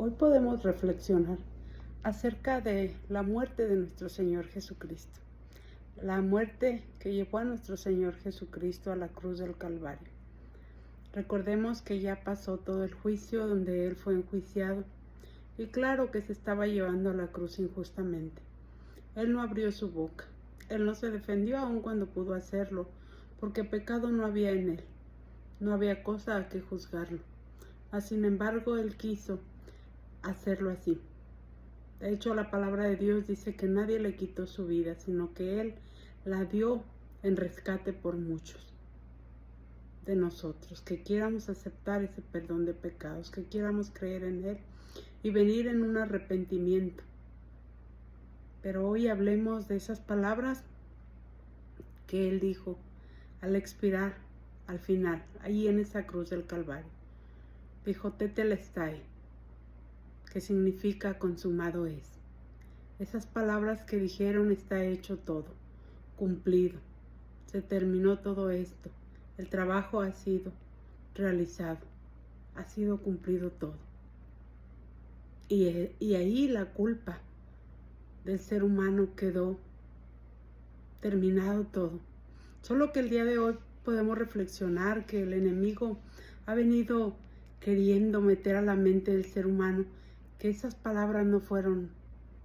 Hoy podemos reflexionar acerca de la muerte de nuestro Señor Jesucristo, la muerte que llevó a nuestro Señor Jesucristo a la cruz del Calvario. Recordemos que ya pasó todo el juicio donde Él fue enjuiciado y claro que se estaba llevando a la cruz injustamente. Él no abrió su boca, Él no se defendió aun cuando pudo hacerlo, porque pecado no había en Él, no había cosa a que juzgarlo. Sin embargo, Él quiso hacerlo así. De hecho, la palabra de Dios dice que nadie le quitó su vida, sino que Él la dio en rescate por muchos de nosotros, que quieramos aceptar ese perdón de pecados, que quieramos creer en Él y venir en un arrepentimiento. Pero hoy hablemos de esas palabras que Él dijo al expirar, al final, ahí en esa cruz del Calvario. Dijo, tetelestai, que significa consumado es. Esas palabras que dijeron, está hecho todo, cumplido, se terminó todo esto, el trabajo ha sido realizado, ha sido cumplido todo. Y ahí la culpa del ser humano quedó terminado todo. Solo que el día de hoy podemos reflexionar que el enemigo ha venido queriendo meter a la mente del ser humano que esas palabras no fueron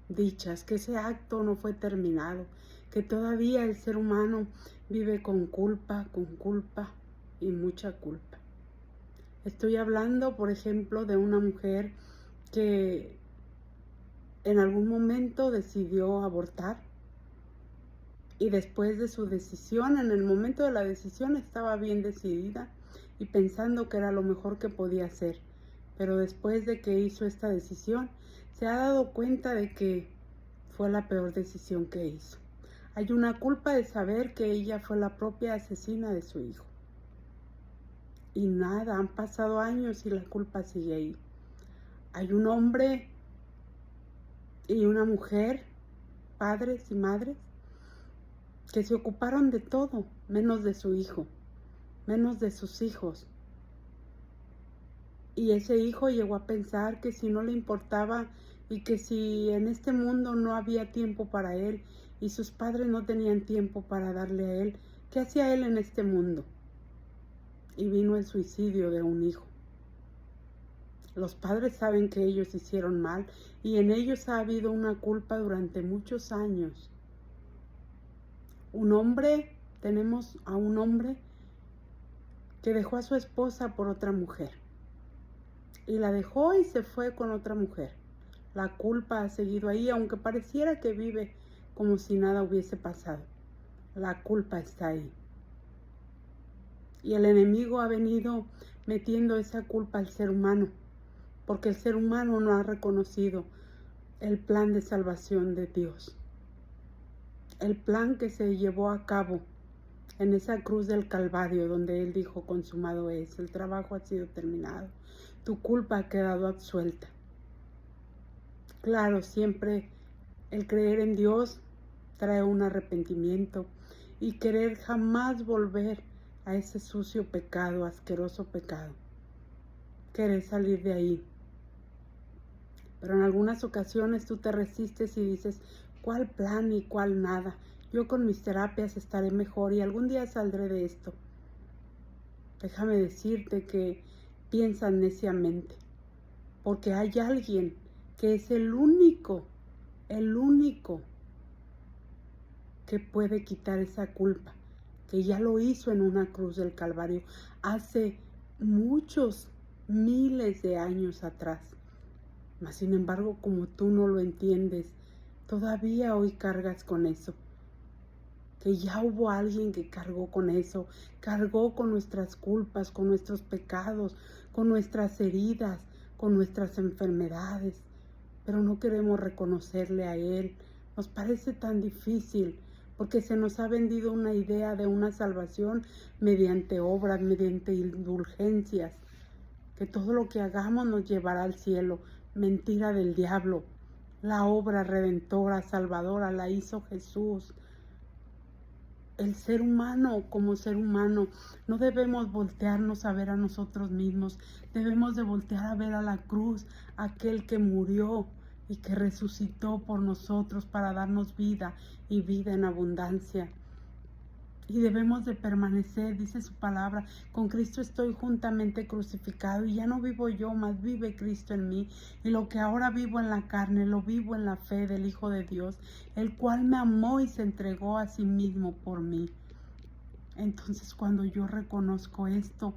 dichas, que ese acto no fue terminado, que todavía el ser humano vive con culpa y mucha culpa. Estoy hablando, por ejemplo, de una mujer que en algún momento decidió abortar y después de su decisión, en el momento de la decisión estaba bien decidida y pensando que era lo mejor que podía hacer. Pero después de que hizo esta decisión, se ha dado cuenta de que fue la peor decisión que hizo. Hay una culpa de saber que ella fue la propia asesina de su hijo. Y nada, han pasado años y la culpa sigue ahí. Hay un hombre y una mujer, padres y madres, que se ocuparon de todo, menos de su hijo, menos de sus hijos. Y ese hijo llegó a pensar que si no le importaba y que si en este mundo no había tiempo para él y sus padres no tenían tiempo para darle a él, ¿qué hacía él en este mundo? Y vino el suicidio de un hijo. Los padres saben que ellos hicieron mal y en ellos ha habido una culpa durante muchos años. Tenemos a un hombre que dejó a su esposa por otra mujer. Y la dejó y se fue con otra mujer. La culpa ha seguido ahí, aunque pareciera que vive como si nada hubiese pasado. La culpa está ahí. Y el enemigo ha venido metiendo esa culpa al ser humano, porque el ser humano no ha reconocido el plan de salvación de Dios. El plan que se llevó a cabo en esa cruz del Calvario, donde Él dijo, consumado es, el trabajo ha sido terminado, tu culpa ha quedado absuelta. Claro, siempre el creer en Dios trae un arrepentimiento y querer jamás volver a ese sucio pecado, asqueroso pecado. Querer salir de ahí. Pero en algunas ocasiones tú te resistes y dices, ¿cuál plan y cuál nada? Yo con mis terapias estaré mejor y algún día saldré de esto. Déjame decirte que piensas neciamente, porque hay alguien que es el único que puede quitar esa culpa, que ya lo hizo en una cruz del Calvario hace muchos miles de años atrás. Mas sin embargo, como tú no lo entiendes, todavía hoy cargas con eso. Que ya hubo alguien que cargó con eso, cargó con nuestras culpas, con nuestros pecados, con nuestras heridas, con nuestras enfermedades, pero no queremos reconocerle a Él. Nos parece tan difícil porque se nos ha vendido una idea de una salvación mediante obras, mediante indulgencias, que todo lo que hagamos nos llevará al cielo. Mentira del diablo. La obra redentora, salvadora, la hizo Jesús. el ser humano como ser humano. No debemos voltearnos a ver a nosotros mismos. Debemos de voltear a ver a la cruz, aquel que murió y que resucitó por nosotros para darnos vida y vida en abundancia. Y debemos de permanecer, dice su palabra, con Cristo estoy juntamente crucificado y ya no vivo yo, mas vive Cristo en mí. Y lo que ahora vivo en la carne, lo vivo en la fe del Hijo de Dios, el cual me amó y se entregó a sí mismo por mí. Entonces cuando yo reconozco esto,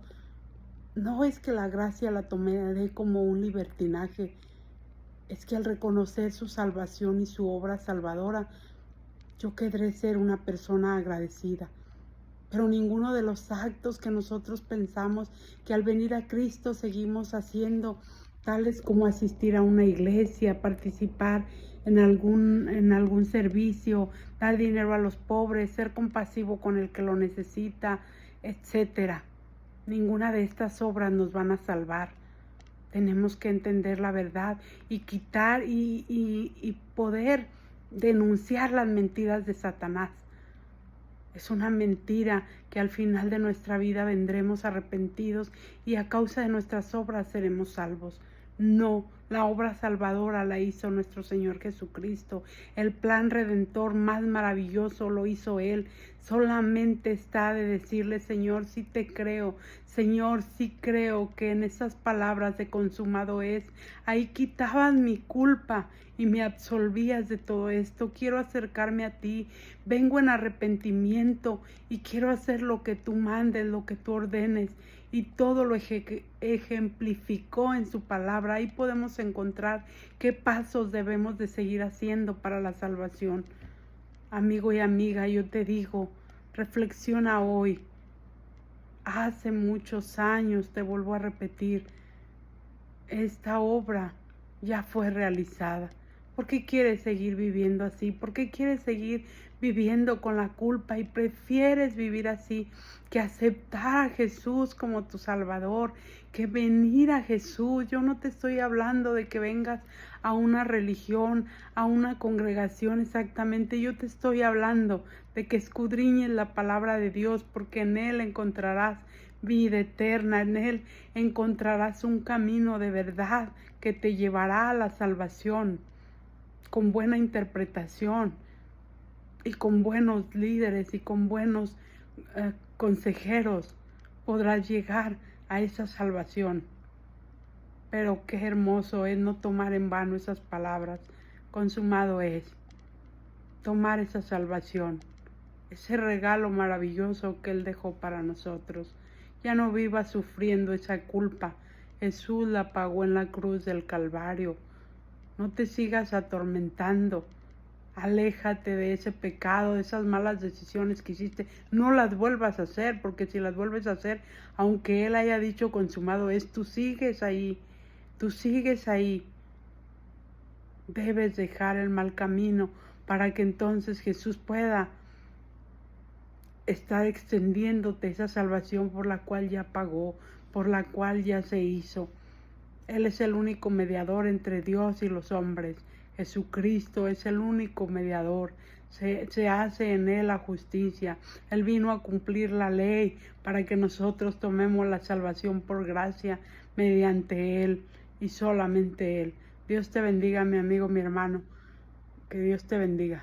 no es que la gracia la tomaré como un libertinaje, es que al reconocer su salvación y su obra salvadora, yo querré ser una persona agradecida. Pero ninguno de los actos que nosotros pensamos que al venir a Cristo seguimos haciendo, tales como asistir a una iglesia, participar en algún servicio, dar dinero a los pobres, ser compasivo con el que lo necesita, etcétera. Ninguna de estas obras nos van a salvar. Tenemos que entender la verdad y quitar y poder denunciar las mentiras de Satanás. Es una mentira que al final de nuestra vida vendremos arrepentidos y a causa de nuestras obras seremos salvos. No, la obra salvadora la hizo nuestro Señor Jesucristo. El plan redentor más maravilloso lo hizo Él. Solamente está de decirle, Señor, sí te creo. Señor, sí creo que en esas palabras de consumado es, ahí quitabas mi culpa y me absolvías de todo esto. Quiero acercarme a ti, vengo en arrepentimiento y quiero hacer lo que tú mandes, lo que tú ordenes. Y todo lo ejemplificó en su palabra. Ahí podemos encontrar qué pasos debemos de seguir haciendo para la salvación. Amigo y amiga, yo te digo, reflexiona hoy. Hace muchos años, te vuelvo a repetir, esta obra ya fue realizada. ¿Por qué quieres seguir viviendo así? ¿Por qué quieres seguir viviendo con la culpa y prefieres vivir así que aceptar a Jesús como tu Salvador, que venir a Jesús? Yo no te estoy hablando de que vengas a una religión, a una congregación exactamente. Yo te estoy hablando de que escudriñes la palabra de Dios, porque en Él encontrarás vida eterna, en Él encontrarás un camino de verdad que te llevará a la salvación, con buena interpretación y con buenos líderes y con buenos consejeros podrás llegar a esa salvación. Pero qué hermoso es no tomar en vano esas palabras. Consumado es. Tomar esa salvación, ese regalo maravilloso que Él dejó para nosotros. Ya no vivas sufriendo esa culpa. Jesús la pagó en la cruz del Calvario. No te sigas atormentando. Aléjate de ese pecado, de esas malas decisiones que hiciste. No las vuelvas a hacer, porque si las vuelves a hacer, aunque Él haya dicho consumado es, tú sigues ahí. Tú sigues ahí. Debes dejar el mal camino para que entonces Jesús pueda estar extendiéndote esa salvación por la cual ya pagó, por la cual ya se hizo. Él es el único mediador entre Dios y los hombres. Jesucristo es el único mediador. Se hace en Él la justicia. Él vino a cumplir la ley para que nosotros tomemos la salvación por gracia mediante Él y solamente Él. Dios te bendiga, mi amigo, mi hermano. Que Dios te bendiga.